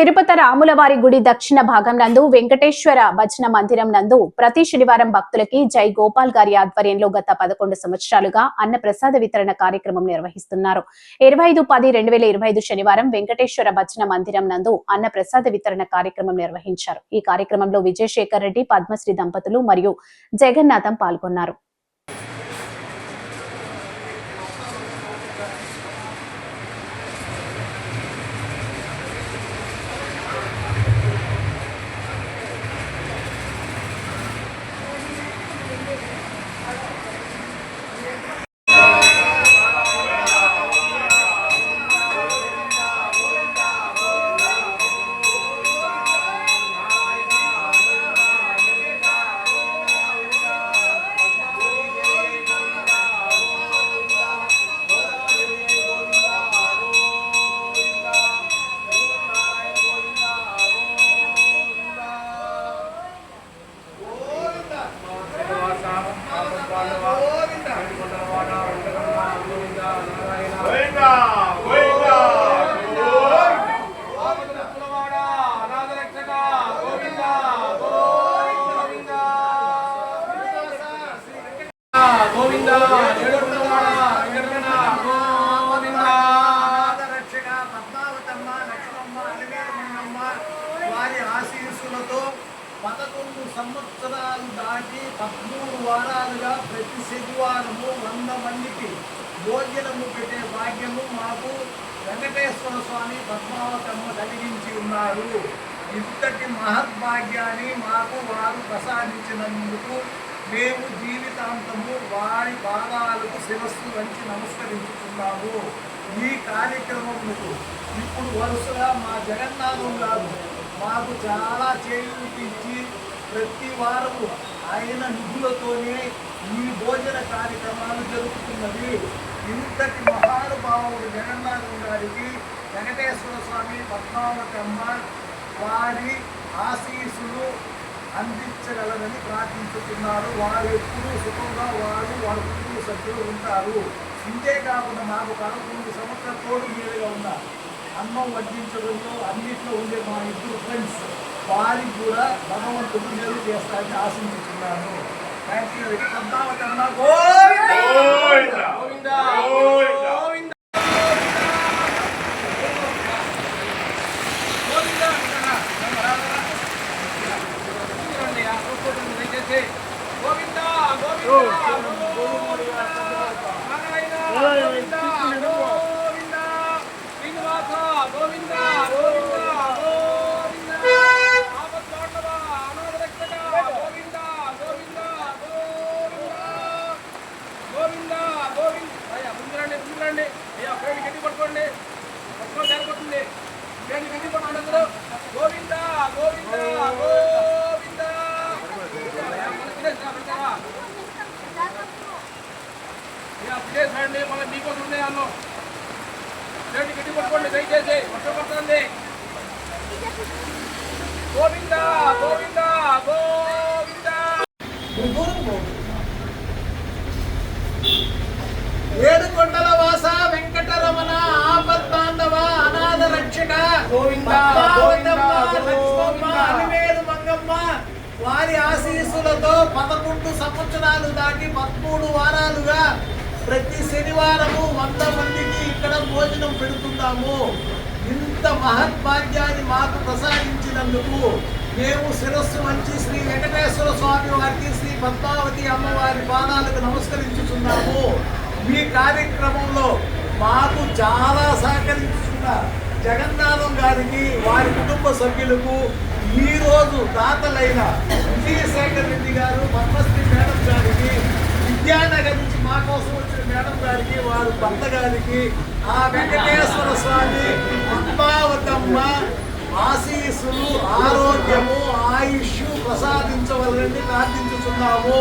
తిరుపతి రాములవారి గుడి దక్షిణ భాగం నందు వెంకటేశ్వర భజన మందిరం నందు ప్రతి శనివారం భక్తులకి జై గోపాల్ గారి ఆధ్వర్యంలో గత 11 సంవత్సరాలుగా అన్న ప్రసాద వితరణ కార్యక్రమం నిర్వహిస్తున్నారు. 25/10/2025 శనివారం వెంకటేశ్వర భజన మందిరం నందు అన్న ప్రసాద వితరణ కార్యక్రమం నిర్వహించారు. ఈ కార్యక్రమంలో విజయశేఖర్ రెడ్డి, పద్మశ్రీ దంపతులు మరియు జగన్నాథం పాల్గొన్నారు. పదకొండు సంవత్సరాలు దాటి 13 వారాలుగా ప్రతి శనివారము 100 మందికి భోజనము పెట్టే భాగ్యము మాకు వెంకటేశ్వర స్వామి పద్మావతమ్మ కలిగించి ఉన్నారు. ఇంతటి మహద్భాగ్యాన్ని మాకు వారు ప్రసాదించినందుకు మేము జీవితాంతము వారి పాదాలకు శిరస్సు వంచి నమస్కరించుతున్నాము. ఈ కార్యక్రమముకు ఇప్పుడు వరుసగా మా జగన్నాథం గారు మాకు చాలా చేయూతించి ప్రతి వారము ఆయన నిధులతోనే ఈ భోజన కార్యక్రమాలు జరుగుతున్నది. ఇంతటి మహానుభావుడు జగన్నాథం గారికి వెంకటేశ్వర స్వామి పద్మావతమ్మ వారి ఆశీస్సులు అందించగలరని ప్రార్థించుతున్నారు. వారు ఎప్పుడూ సుఖంగా వారి కుటుంబ సభ్యులు ఉంటారు. ఇంతే కాకుండా మాకు 11 సంవత్సరాల తోడు మీదుగా ఉన్నారు. అన్నం వడ్డించడంలో అన్నింటిలో ఉండే మా ఇద్దరు ఫ్రెండ్స్ వారికి కూడా భగవంతుడు మేలు చేస్తారని ఆశించుతున్నాను. పద్మావతమ్మ గోవిందా గోవిందా గోవిందా. మళ్ళీ మీకోసం ఉన్నాయి అన్నం చేతి గట్టి పట్టుకోండి దయచేసి వర్షం పడుతుంది. గోవిందా గోవిందా గోవిందా. ఏడుకొండల వాస వెంకటరమణ ఆపద్బాంధవ అనాథ రక్షక గోవిందా అలివేలు మంగమ్మ వారి ఆశీస్సులతో 11 సంవత్సరాలు దాటి 13 వారాలుగా ప్రతి శనివారము 100 మందికి ఇక్కడ భోజనం పెడుతున్నాము. ఇంత మహద్భాగ్యాన్ని మాకు ప్రసాదించినందుకు మేము శిరస్సు వంచి శ్రీ వెంకటేశ్వర స్వామి వారికి, శ్రీ పద్మావతి అమ్మవారి పాదాలకు నమస్కరించుతున్నాము. ఈ కార్యక్రమంలో మాకు చాలా సహకరించుతున్న జగన్నాథం గారికి, వారి కుటుంబ సభ్యులకు, ఈరోజు దాతలైన విజయశేఖర్ రెడ్డి గారు, పద్మశ్రీ మేడం గారికి, విద్యానగర్ నుంచి మా కోసం వచ్చిన మేడం గారికి, వారు భర్త గారికి ఆ వెంకటేశ్వర స్వామి పద్మావతమ్మ ఆశీస్సులు, ఆరోగ్యము, ఆయుష్ ప్రసాదించవలని ప్రార్థించుతున్నాము.